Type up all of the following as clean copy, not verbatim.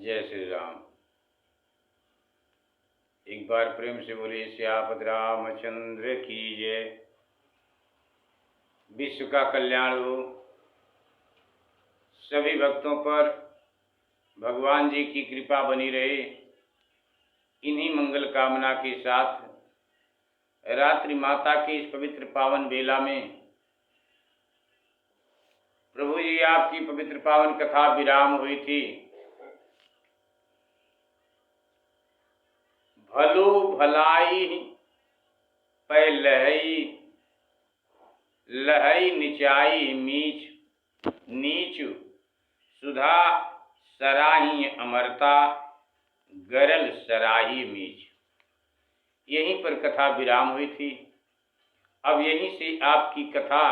जय श्री राम। एक बार प्रेम से बोले सियापत रामचंद्र की जय। विश्व का कल्याण हो, सभी भक्तों पर भगवान जी की कृपा बनी रहे। इन्हीं मंगल कामना के साथ रात्रि माता के इस पवित्र पावन बेला में प्रभु जी आपकी पवित्र पावन कथा विराम हुई थी। भलो भलाई पै लहई, लहई निचाई मीच, नीच सुधा सराही अमरता, गरल सराही मीच। यहीं पर कथा विराम हुई थी। अब यहीं से आपकी कथा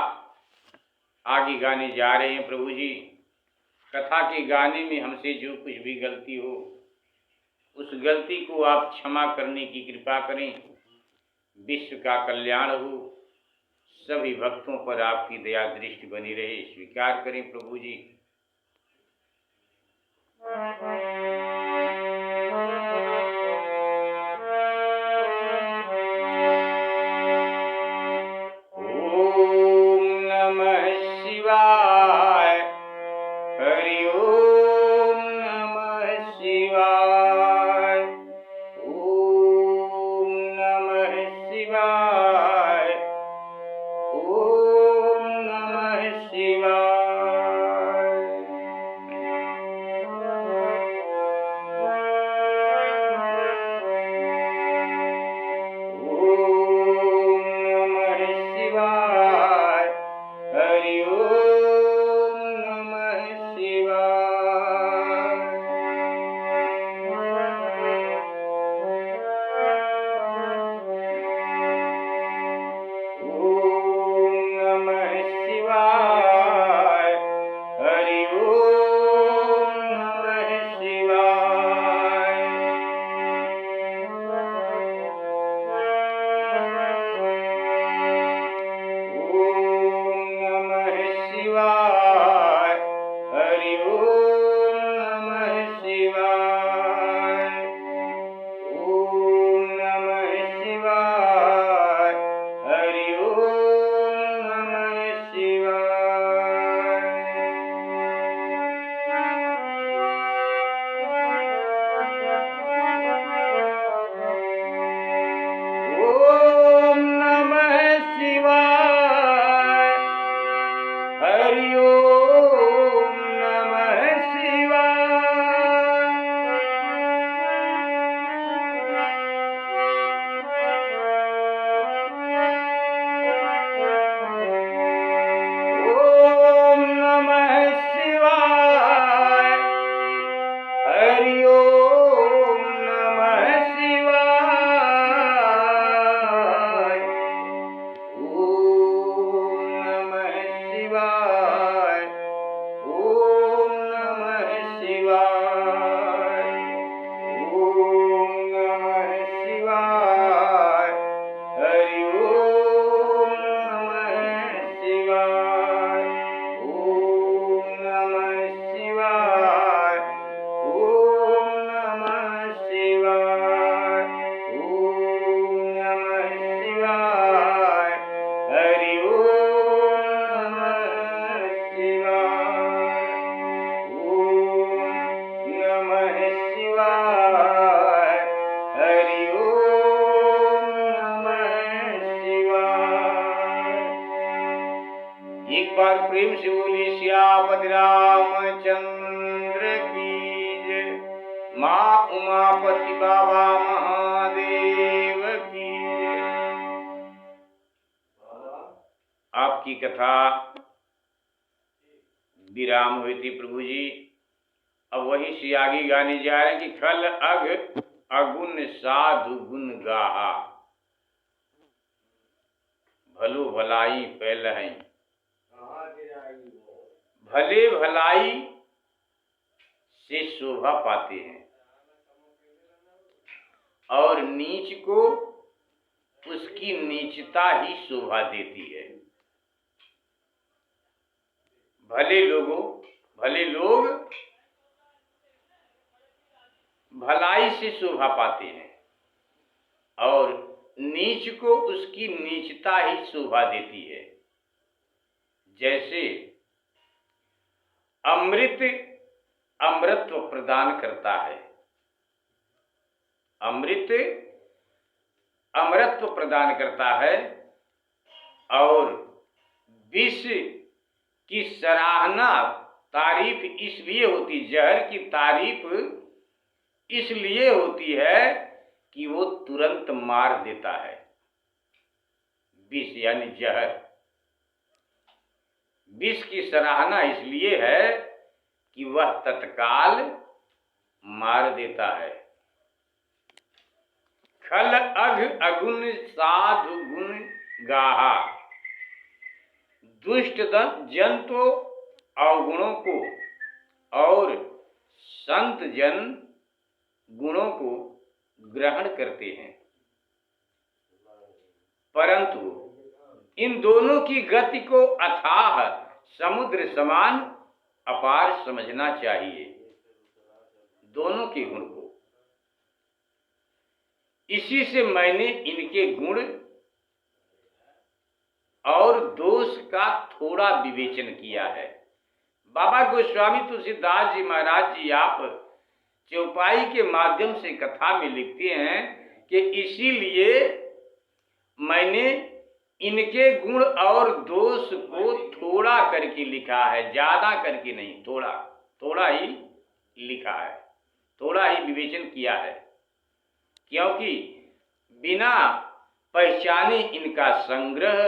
आगे गाने जा रहे हैं। प्रभु जी, कथा के गाने में हमसे जो कुछ भी गलती हो, उस गलती को आप क्षमा करने की कृपा करें। विश्व का कल्याण हो, सभी भक्तों पर आपकी दया दृष्टि बनी रहे, स्वीकार करें प्रभु जी। ओम नमः शिवाय, हरि ओम नमः शिवाय, ओम नमः शिवाय, ओम नमः शिवाय। प्रेम से बोली सियापति रामचंद्र की जय। माँ उमापति बाबा महादेव की जय। आपकी कथा विराम हुई थी प्रभु जी। अब वही से आगे गाने जा रहे हैं कि खल अग अगुण साधु गुण गाहा, भलो भलाई पैलहई। भले भलाई से शोभा पाते हैं और नीच को उसकी नीचता ही शोभा देती है। भले लोग भलाई से शोभा पाते हैं और नीच को उसकी नीचता ही शोभा देती है। जैसे अमृत अमृतत्व प्रदान करता है, अमृत अमृतत्व प्रदान करता है और विष की सराहना तारीफ इसलिए होती, जहर की तारीफ इसलिए होती है कि वो तुरंत मार देता है। विष यानी जहर, विष की सराहना इसलिए है कि वह तत्काल मार देता है। खल अघ अगुण साधु गुण गाहा, दुष्ट जंतु अवगुणों को और संत जन गुणों को ग्रहण करते हैं, परंतु इन दोनों की गति को अथाह समुद्र समान अपार समझना चाहिए, दोनों के गुण को। इसी से मैंने इनके गुण और दोष का थोड़ा विवेचन किया है। बाबा गोस्वामी तुलसीदास जी महाराज जी आप चौपाई के माध्यम से कथा में लिखते हैं कि इसीलिए मैंने इनके गुण और दोष को थोड़ा करके लिखा है, ज्यादा करके नहीं, थोड़ा थोड़ा ही लिखा है, थोड़ा ही विवेचन किया है, क्योंकि बिना पहचाने इनका संग्रह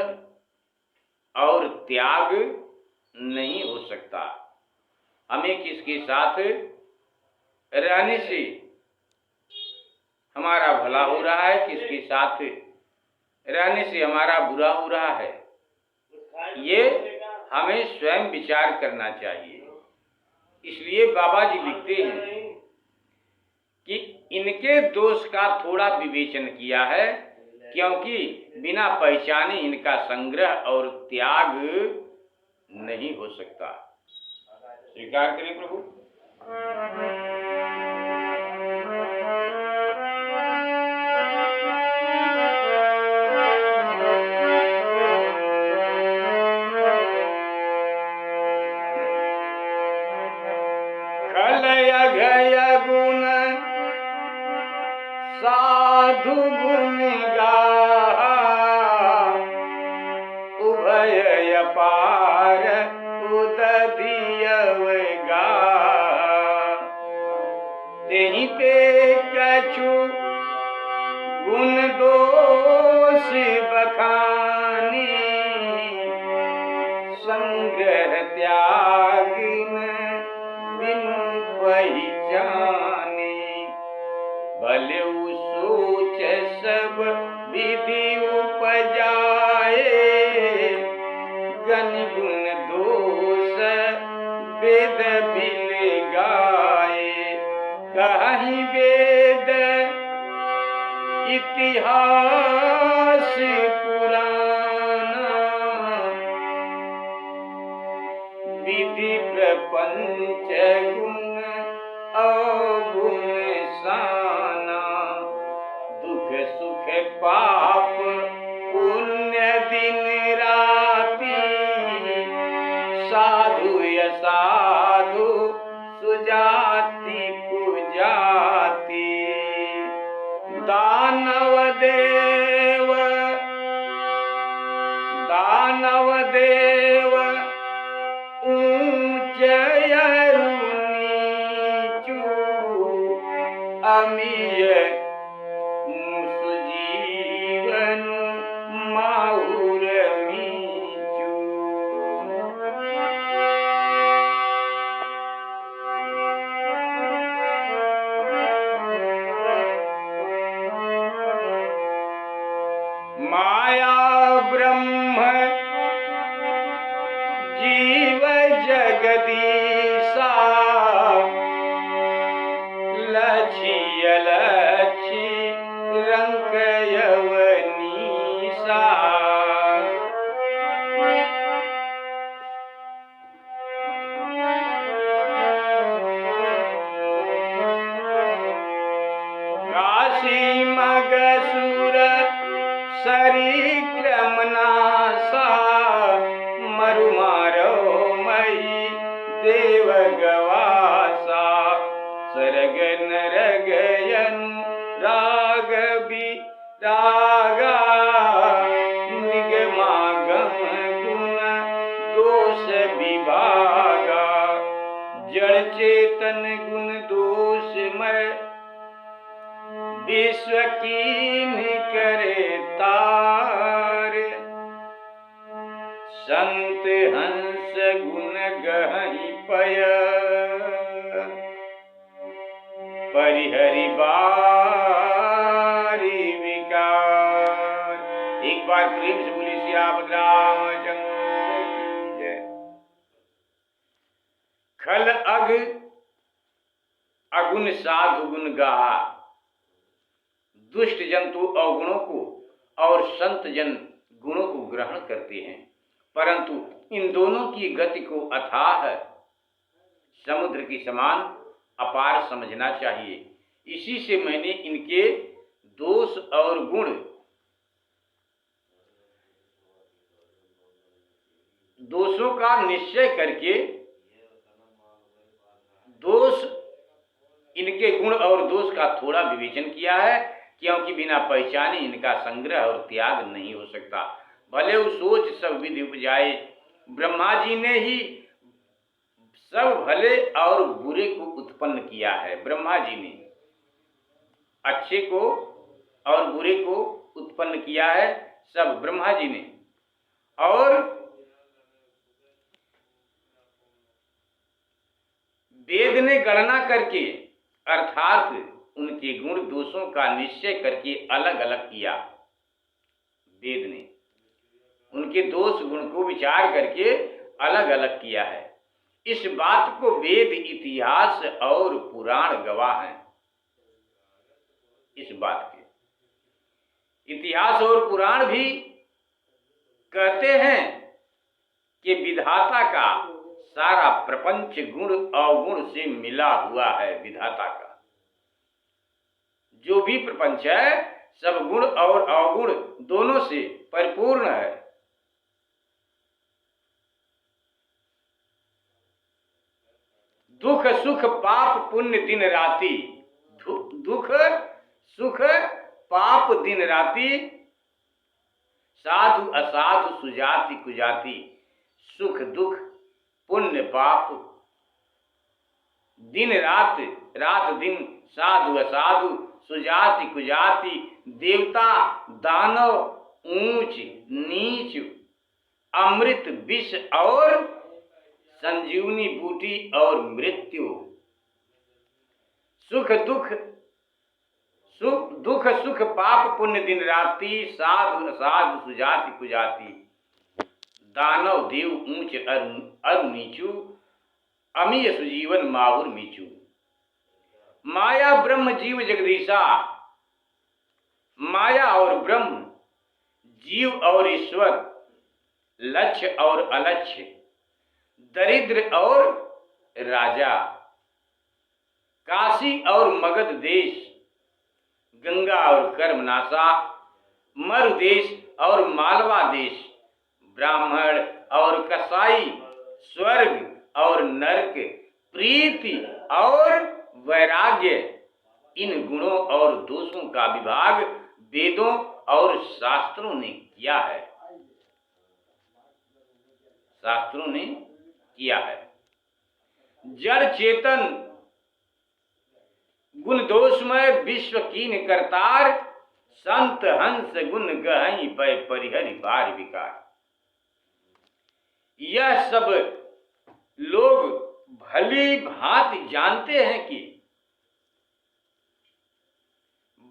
और त्याग नहीं हो सकता। हमें किसके साथ रहने से हमारा भला हो रहा है, किसके साथ रहने से हमारा बुरा हो रहा है, ये हमें स्वयं विचार करना चाहिए। इसलिए बाबा जी लिखते हैं कि इनके दोष का थोड़ा विवेचन किया है, क्योंकि बिना पहचाने इनका संग्रह और त्याग नहीं हो सकता। स्वीकार करें प्रभु। खलय गुण साधु गुण गाहा, उभय अपार उदधियवगा, तेहि ते कछु गुण दोष बखानी, संग्रह त्यागिन बिनु पहचाने, भले सोच सब विधि उपजाए, गण गुण दोष वेद बिल गाए, कहीं वेद इतिहास पुराना, विधि प्रपंच गुण अवगुण साना, दुख सुख पाप पुण्य दिन राति, साधु असाधु सुजाति कुजाति, दानव देव ऊंच नीचू, अमीय मुसु जीवन माहुर मीचू। माया ब्रह्म जीव जगदीशा, लक्ष्य लक्ष्य देव गवासा सरग नरगयन राग भी रागा निगमागम गुण दोष विभागा जड़ चेतन गुण दोषमय विश्व कीन करे तार संत हंस गुण गहि पय परिहरि बारी विकार। एक बार प्रेम से बोली सियापत रामचंद्र की जय। खल अग अगुण साधु गुण गाहा, दुष्ट जंतु अवगुणों को और संत जन गुणों को ग्रहण करते हैं, परंतु इन दोनों की गति को अथाह समुद्र की समान अपार समझना चाहिए। इसी से मैंने इनके दोष और गुण दोषों का निश्चय करके दोष इनके गुण और दोष का थोड़ा विवेचन किया है, क्योंकि बिना पहचाने इनका संग्रह और त्याग नहीं हो सकता। भले वो सोच सब विधि उपजाए, ब्रह्मा जी ने ही सब भले और बुरे को उत्पन्न किया है। ब्रह्मा जी ने अच्छे को और बुरे को उत्पन्न किया है, सब ब्रह्मा जी ने। और वेद ने गणना करके अर्थात उनके गुण दोषों का निश्चय करके अलग अलग किया। वेद ने उनके दोष गुण को विचार करके अलग अलग किया है। इस बात को वेद इतिहास और पुराण गवाह हैं। इस बात के इतिहास और पुराण भी कहते हैं कि विधाता का सारा प्रपंच गुण अवगुण से मिला हुआ है। विधाता का जो भी प्रपंच है सब गुण और अवगुण दोनों से परिपूर्ण है। दुख सुख पाप पुण्य दिन राति, दुख सुख पाप दिन राति, साधु असाधु सुजाति कुजाति, सुख दुख पुण्य पाप दिन रात रात दिन, साधु असाधु सुजाति कुजाति, देवता दानव ऊंच नीच, अमृत विष और संजीवनी बूटी और मृत्यु, सुख दुख सुख पाप पुण्य दिन राति, साधु असाधु सुजाति कुजाति, दानव देव ऊंच अरु नीचू, अमीय सुजीवन माहुर मीचू। माया ब्रह्म जीव जगदीशा, माया और ब्रह्म, जीव और ईश्वर, लक्ष्य और अलक्ष्य, दरिद्र और राजा, काशी और मगध देश, गंगा और कर्मनाशा, मरु देश और मालवा देश, ब्राह्मण और कसाई, स्वर्ग और नरक, प्रीति और वैराग्य, इन गुणों और दोषों का विभाग वेदों और शास्त्रों ने किया है। शास्त्रों ने किया है। जड़ चेतन गुण दोषमय विश्व कीन करतार, संत हंस गुण गहई पै परिहरि बार विकार। यह सब लोग भली भांति जानते हैं कि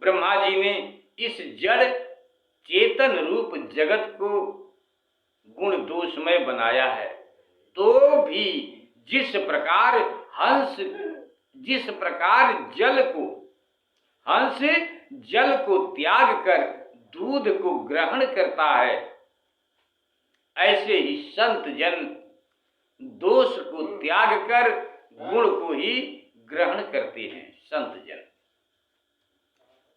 ब्रह्मा जी ने इस जड़ चेतन रूप जगत को गुण दोषमय बनाया है, तो भी जिस प्रकार हंस जल को त्याग कर दूध को ग्रहण करता है, ऐसे ही संत जन दोष को त्याग कर गुण को ही ग्रहण करते हैं। संत जन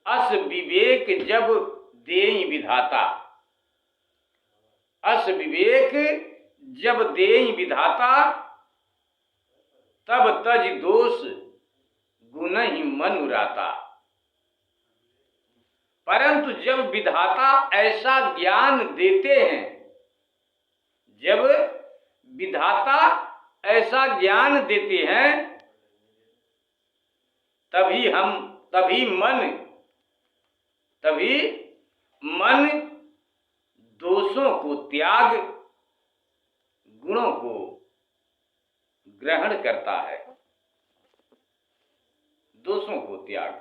अस विवेक जब देई विधाता, अस विवेक जब देई विधाता, तब तज दोष गुण ही मन उराता। परंतु जब विधाता ऐसा ज्ञान देते हैं, जब विधाता ऐसा ज्ञान देते हैं, तभी मन दोषों को त्याग गुणों को ग्रहण करता है। दोषों को त्याग,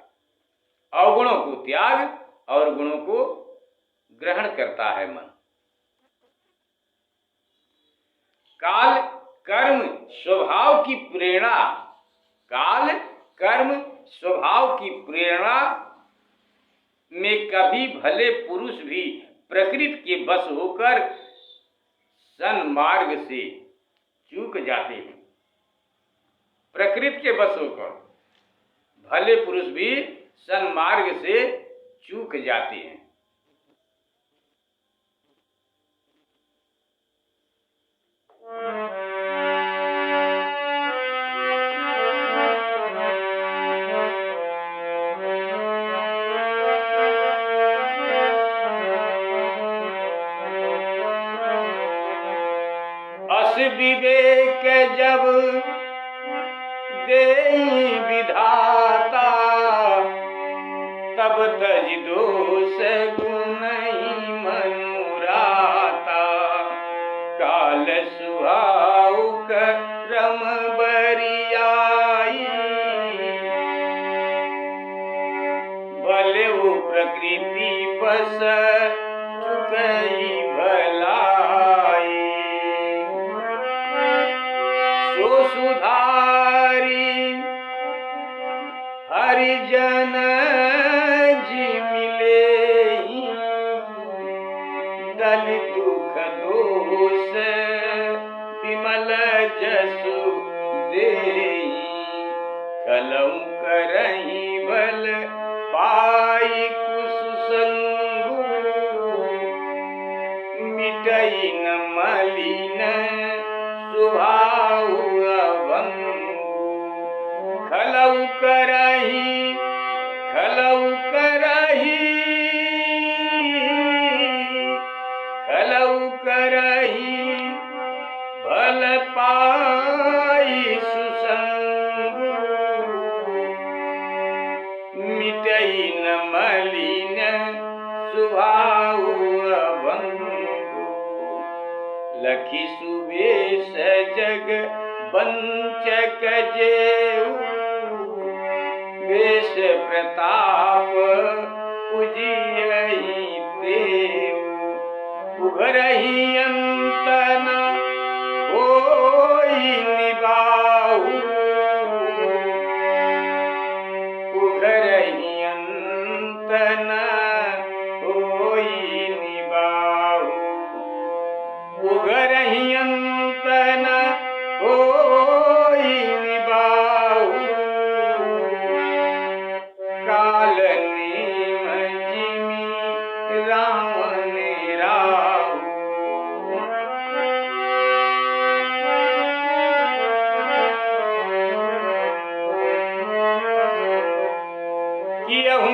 अवगुणों को त्याग और गुणों को ग्रहण करता है मन। काल कर्म स्वभाव की प्रेरणा, काल कर्म स्वभाव की प्रेरणा में कभी भले पुरुष भी प्रकृति के बस होकर सन्मार्ग से चूक जाते हैं। प्रकृति के बस होकर भले पुरुष भी सन्मार्ग से चूक जाते हैं। अस विवेक जब देई विधाता, तब तज दोष गुण ही मनुराता। काल सुहाव करम बरियाई, भले वो प्रकृति बस चुकई भलाई। सो सुधारी हरिजन जी मिले, दल दुख दोष विमल जसु देई। कलौ करहि बल पाई कुसुसंगु, मिटई न मलिन स्वभाव अभंगु। खलौ करहि भल पाई सुसंगु, मिटई न मलिन स्वभाव अभंगु। लखी सुबेश जग वंचक जेऊ, वेश प्रताप पूजियहि देऊ। उघरहि अंत न होई निबाहु, उघरहि अंत न होई निबाहु। उघरहि अंत न होई निबाहु। काल नेम जिमि रावण राहु। कियहु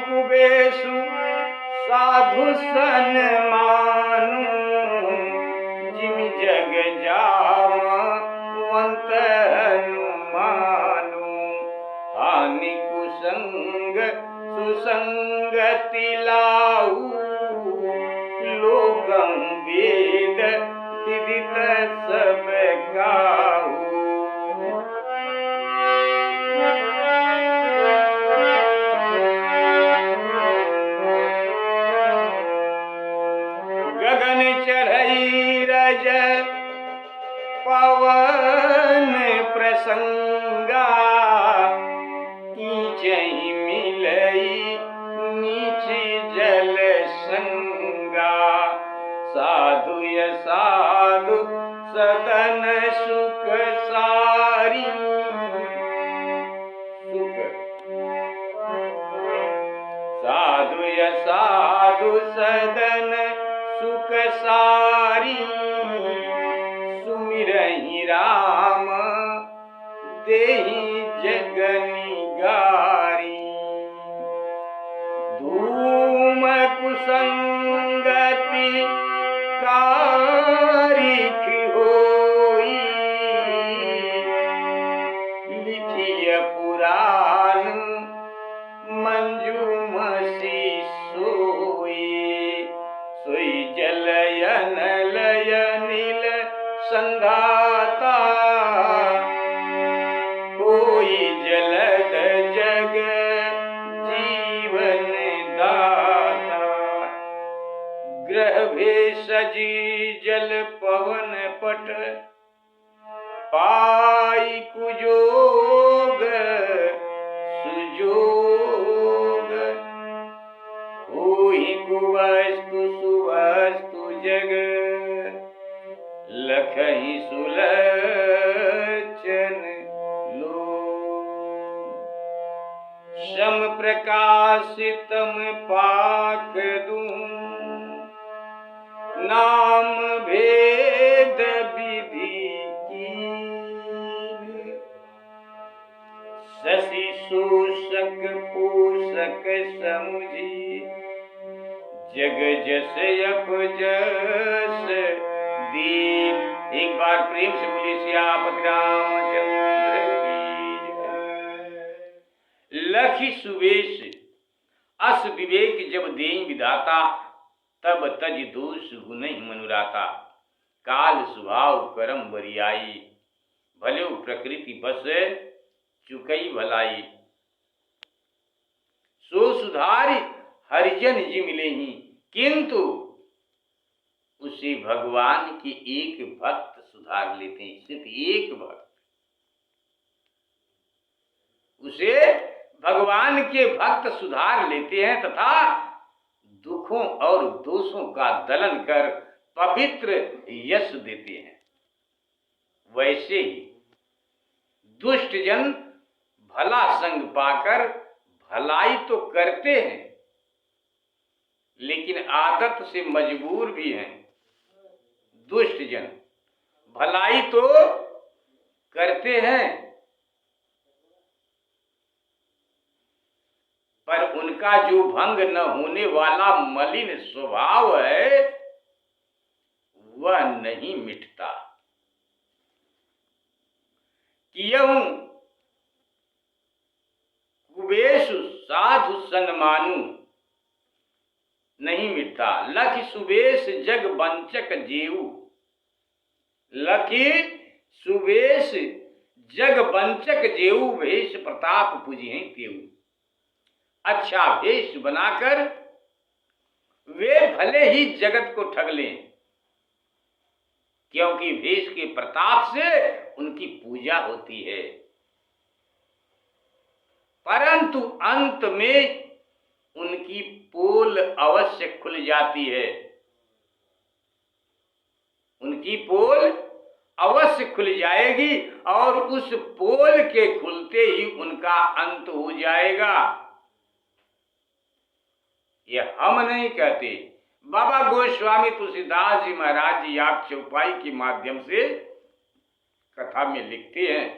कुबेसु साधु सन मानु, जिमि जग जामवंत हनुमानु। हानि कुसंग सुसंगति लाहु, लोकं वेद विदित सब गाहु। गगन चढ़ई रज पवन प्रसंगा, कीचहि मिलई नीच जल संगा। साधु साधु सदन सुख सारी, साधु साधु सदन सुख सारी। सुमिर राम देहि जगनि गारी। धूम कुसंगति कारिख होई, लिखिय पुराण मंजूमसी सोई। सोई जलयन लय नील संघाता, कोई जलद जग जीवन दाता। ग्रह भेषजी जल पवन पट, पाई कुजोग सुजोग। होहि कुवस्तु सुवस्तु जग, लखहि सुलक्षण लोग। सम प्रकाशितम पाक दूं, नाम भेद विधि कीन। शशि शोषक पोषक समुझी, जग जस अपजस दीन। एक बार प्रेम से बोलिए सियापति रामचंद्र की जय। लखि सुवेश अस विवेक जब देई विधाता, तब तज दोष गुनहि मनुराता। काल स्वभाव करम बरियाई, भले प्रकृति बस चुकई भलाई। सो सुधारि हरिजन जी मिलेहि, किंतु उसे भगवान के एक भक्त सुधार लेते हैं। सिर्फ एक भक्त, उसे भगवान के भक्त सुधार लेते हैं तथा दुखों और दोषों का दलन कर पवित्र यश देते हैं। वैसे ही दुष्ट जन भला संग पाकर भलाई तो करते हैं, लेकिन आदत से मजबूर भी हैं। दुष्ट जन भलाई तो करते हैं, पर उनका जो भंग न होने वाला मलिन स्वभाव है, वह नहीं मिटता। कियहु कुबेशु साधु सन्मानु, नहीं मिटता। लखि सुबेश जग बंचक जेऊ, लखि सुबेश जग बंचक जेऊ। भेष प्रताप पूजिहि तेऊ। अच्छा भेष बनाकर वे भले ही जगत को ठग लें, क्योंकि भेष के प्रताप से उनकी पूजा होती है, परंतु अंत में उनकी पोल अवश्य खुल जाती है। उनकी पोल अवश्य खुल जाएगी और उस पोल के खुलते ही उनका अंत हो जाएगा। यह हम नहीं कहते, बाबा गोस्वामी तुलसीदास जी महाराज जी आप चौपाई के माध्यम से कथा में लिखते हैं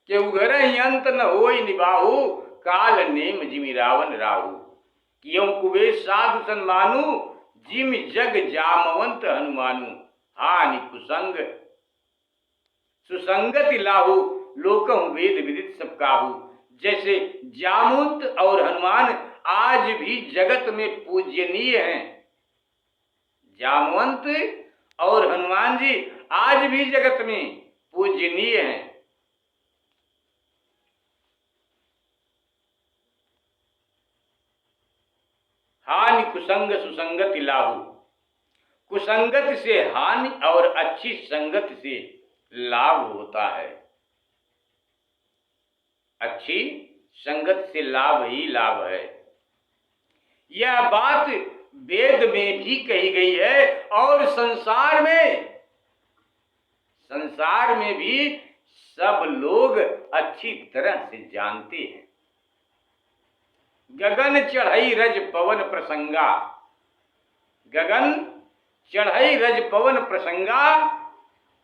कि उघरहि अंत न होई निबाहु, काल नेम जिमि रावण राहु। कियों कुबेश साधु सन्मानु, जिम जग जामवंत हनुमानु। हानि कुसंग सुसंगति लाहु, लोकहु वेद विदित सब काहू। जैसे जामवंत और हनुमान आज भी जगत में पूजनीय हैं। जामवंत और हनुमान जी आज भी जगत में पूजनीय हैं। हानि कुसंग सुसंगति लाहु, कुसंगत से हानि और अच्छी संगत से लाभ होता है। अच्छी संगत से लाभ ही लाभ है। यह बात वेद में भी कही गई है और संसार में भी सब लोग अच्छी तरह से जानते हैं। गगन चढ़ई रज पवन प्रसंगा, गगन चढ़ई रज पवन प्रसंगा,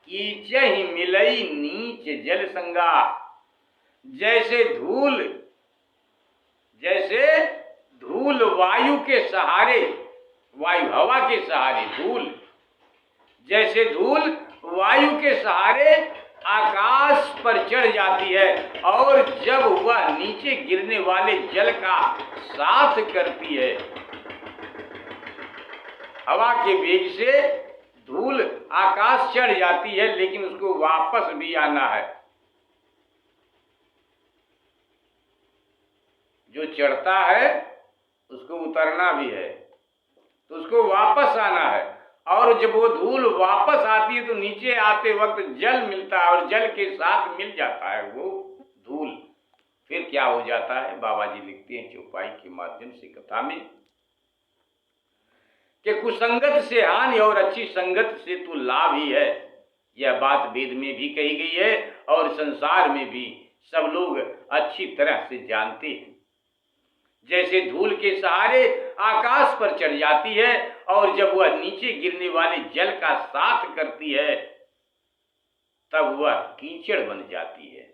कीचहि मिलई नीच जल संगा। जैसे धूल वायु के सहारे, वायु हवा के सहारे धूल, जैसे धूल वायु के सहारे आकाश पर चढ़ जाती है और जब वह नीचे गिरने वाले जल का साथ करती है, हवा के वेग से धूल आकाश चढ़ जाती है, लेकिन उसको वापस भी आना है। जो चढ़ता है उसको उतरना भी है, तो उसको वापस आना है। और जब वो धूल वापस आती है तो नीचे आते वक्त जल मिलता है और जल के साथ मिल जाता है वो धूल। फिर क्या हो जाता है, बाबा जी लिखते हैं चौपाई के माध्यम से कथा में कि कुसंगत से हानि और अच्छी संगत से तो लाभ ही है। यह बात वेद में भी कही गई है और संसार में भी सब लोग अच्छी तरह से जानते हैं। जैसे धूल के सहारे आकाश पर चढ़ जाती है और जब वह नीचे गिरने वाले जल का साथ करती है तब वह कीचड़ बन जाती है।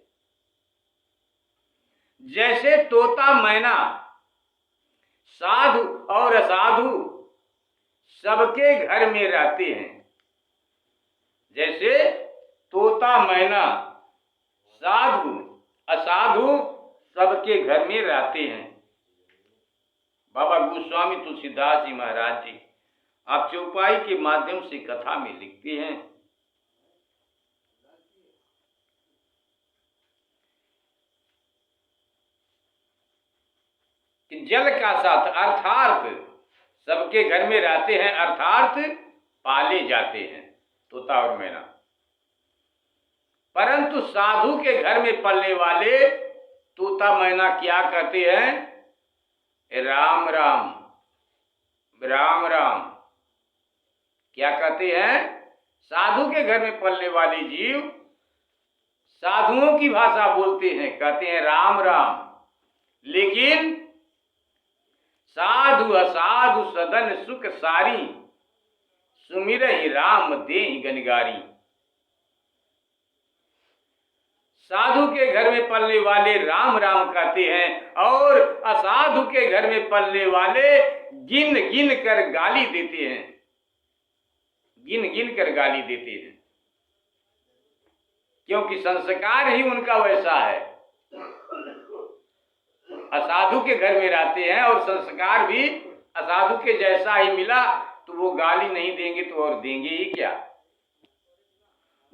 जैसे तोता मैना साधु और असाधु सबके घर में रहते हैं, जैसे तोता मैना साधु असाधु सबके घर में रहते हैं। बाबा गोस्वामी तुलसीदास जी महाराज जी आप चौपाई के माध्यम से कथा में लिखते हैं कि जल का साथ अर्थात सबके घर में रहते हैं, अर्थात पाले जाते हैं तोता और मैना। परंतु साधु के घर में पलने वाले तोता मैना क्या कहते हैं, राम राम राम राम। क्या कहते हैं, साधु के घर में पलने वाले जीव साधुओं की भाषा बोलते हैं, कहते हैं राम राम। लेकिन साधु असाधु सदन सुख सारी, सुमिरहि राम देहि गनगारी। साधु के घर में पलने वाले राम राम कहते हैं और असाधु के घर में पलने वाले गिन गिन कर गाली देते हैं, गिन गिन कर गाली देते हैं, क्योंकि संस्कार ही उनका वैसा है। असाधु के घर में रहते हैं और संस्कार भी असाधु के जैसा ही मिला तो वो गाली नहीं देंगे तो और देंगे ही क्या।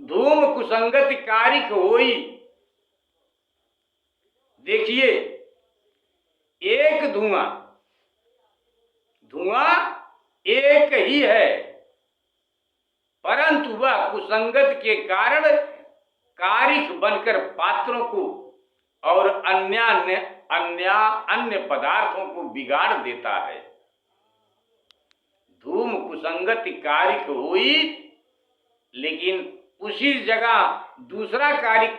धूम कुसंगत कारिक होई, देखिए एक धुआं एक ही है, परंतु वह कुसंगत के कारण कारिक बनकर पात्रों को और अन्य पदार्थों को बिगाड़ देता है। धूम कुसंगत कारिक हुई, लेकिन उसी जगह दूसरा कारिक,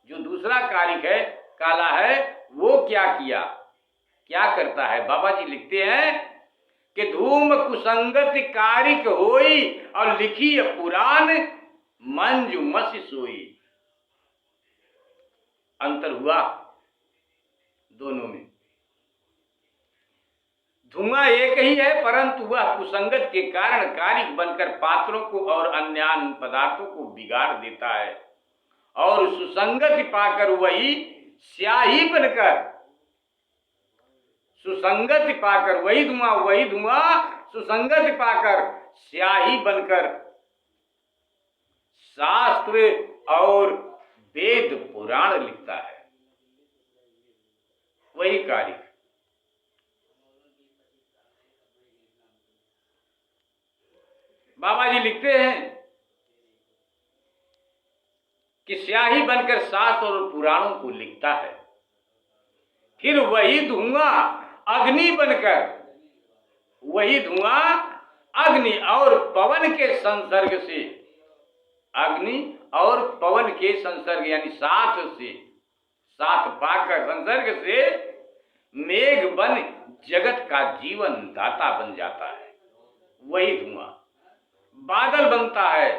जो दूसरा कारिक है काला है, वो क्या किया, क्या करता है। बाबा जी लिखते हैं कि धूम कुसंगत कारिक होई और लिखी पुराण मंजू मसी सोई। अंतर हुआ दोनों में। धुआं एक ही है, परंतु वह कुसंगत के कारण कारिक बनकर पात्रों को और अन्य पदार्थों को बिगाड़ देता है, और सुसंगति पाकर वही स्याही बनकर, सुसंगति पाकर वही धुआं सुसंगति पाकर स्याही बनकर शास्त्र और वेद पुराण लिखता है, वही कारिक। बाबा जी लिखते हैं कि स्याही बनकर शास्त्र और पुराणों को लिखता है, फिर वही धुआं अग्नि बनकर, वही धुआं अग्नि और पवन के संसर्ग से, अग्नि और पवन के संसर्ग यानी साथ पाकर संसर्ग से मेघ बन जगत का जीवन दाता बन जाता है। वही धुआं बादल बनता है,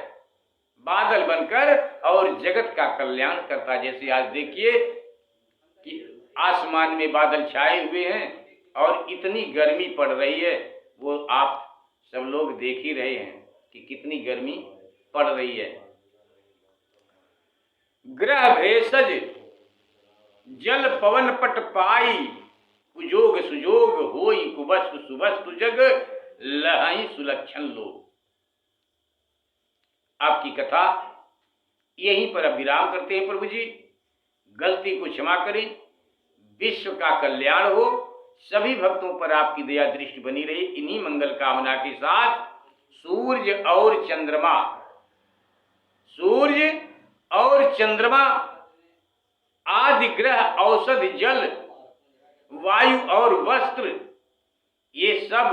बादल बनकर और जगत का कल्याण करता। जैसे आज देखिए कि आसमान में बादल छाए हुए हैं और इतनी गर्मी पड़ रही है, वो आप सब लोग देख ही रहे हैं कि कितनी गर्मी पड़ रही है। ग्रह भेषज जल पवन पट पाई, कुजोग सुजोग होई कुवस्तु सुवस्तु जग लहई सुलक्षण लोग। आपकी कथा यहीं पर अब विराम करते हैं। प्रभु जी गलती को क्षमा करें, विश्व का कल्याण हो, सभी भक्तों पर आपकी दया दृष्टि बनी रही। इन्हीं मंगल कामना के साथ सूर्य और चंद्रमा, सूर्य और चंद्रमा आदि ग्रह, औषधि, जल, वायु और वस्त्र, ये सब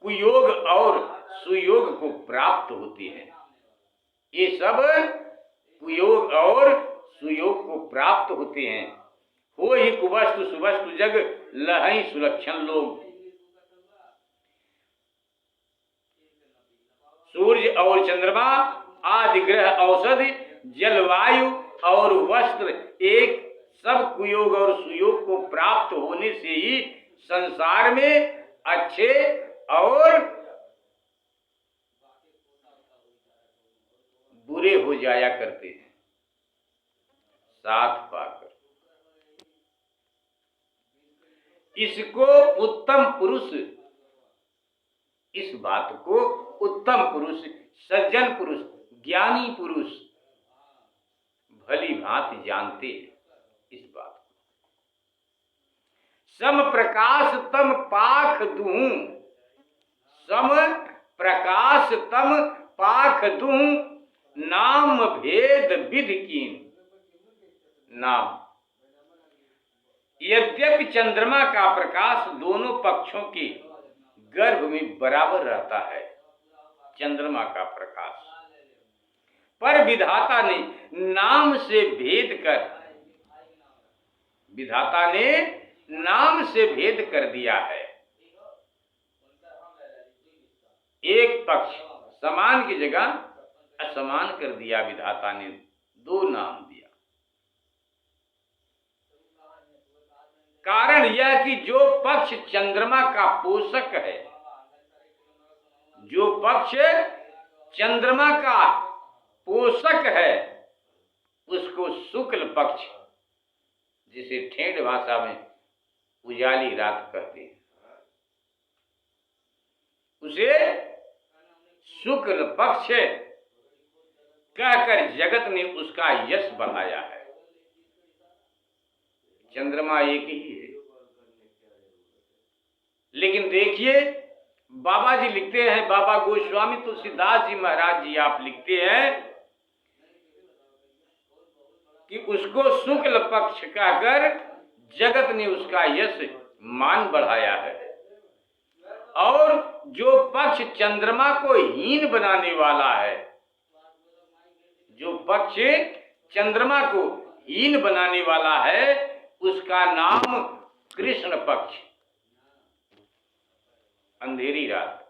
कुयोग और सुयोग को प्राप्त होते हैं। ये सब कुयोग और सुयोग को प्राप्त होते हैं। हो ही कुवस्तु सुवस्तु जग लहई सुलक्षण लोग। सूर्य और चंद्रमा आदि ग्रह, औषधि, जलवायु और वस्त्र, एक सब कुयोग और सुयोग को प्राप्त होने से ही संसार में अच्छे और बुरे हो जाया करते हैं साथ पाकर। इसको उत्तम पुरुष, इस बात को उत्तम पुरुष, सज्जन पुरुष, ज्ञानी पुरुष भली भांति जानते हैं। इस बात को सम प्रकाश तम पाख दूं, सम प्रकाश तम पाख दूं, नाम भेद विधि कीन। नाम, यद्यपि चंद्रमा का प्रकाश दोनों पक्षों के गर्भ में बराबर रहता है, चंद्रमा का प्रकाश, पर विधाता ने नाम से भेद कर, विधाता ने नाम से भेद कर दिया है। एक पक्ष समान की जगह असमान कर दिया, विधाता ने दो नाम दिया। कारण यह कि जो पक्ष चंद्रमा का पोषक है, जो पक्ष चंद्रमा का पोषक है, उसको शुक्ल पक्ष, जिसे ठेठ भाषा में उजाली रात कहते हैं, उसे शुक्ल पक्ष कहकर जगत ने उसका यश बढ़ाया है। चंद्रमा एक ही है। लेकिन देखिए बाबा जी लिखते हैं, बाबा गोस्वामी तुलसीदास जी महाराज जी आप लिखते हैं कि उसको शुक्ल पक्ष कहकर जगत ने उसका यश मान बढ़ाया है। और जो पक्ष चंद्रमा को हीन बनाने वाला है, जो पक्ष चंद्रमा को हीन बनाने वाला है, उसका नाम कृष्ण पक्ष, अंधेरी रात,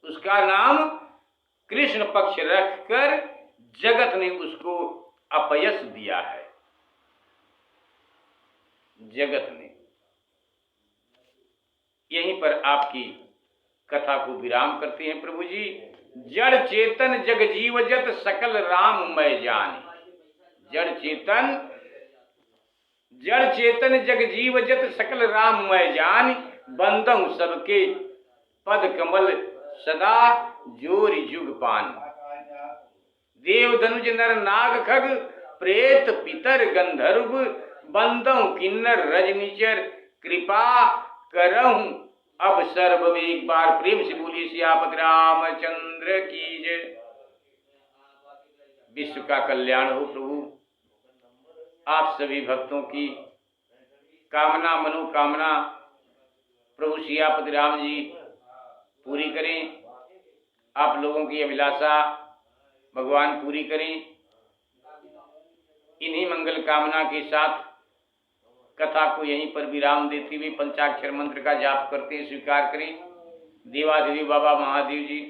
उसका नाम कृष्ण पक्ष रखकर जगत ने उसको अपयश दिया है। जगत ने। यहीं पर आपकी कथा को विराम करते हैं। प्रभु जी जड़ चेतन जग जीवजत सकल राममय जान। जड़ चेतन जग जीवजत सकल राममय जान। बंदहु सबके पद कमल सदा जोरि जुग पान। देव धनुज नर नाग खग प्रेत पितर गंधर्व। बंदहु किन्नर रजनीचर कृपा करहूं अब सर्व में। एक बार प्रेम से बोलिए सियापति रामचंद्र की जय। विश्व का कल्याण हो प्रभु। आप सभी भक्तों की कामना मनोकामना प्रभु सियापति राम जी पूरी करें। आप लोगों की अभिलाषा भगवान पूरी करें। इन्हीं मंगल कामना के साथ कथा को यहीं पर विराम देते हुए पंचाक्षर मंत्र का जाप करते स्वीकार करें। देवाधिदेव बाबा महादेव जी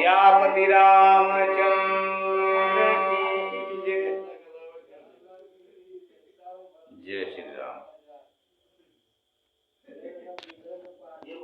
सियापति रामचंद्र की जय। जय श्री राम।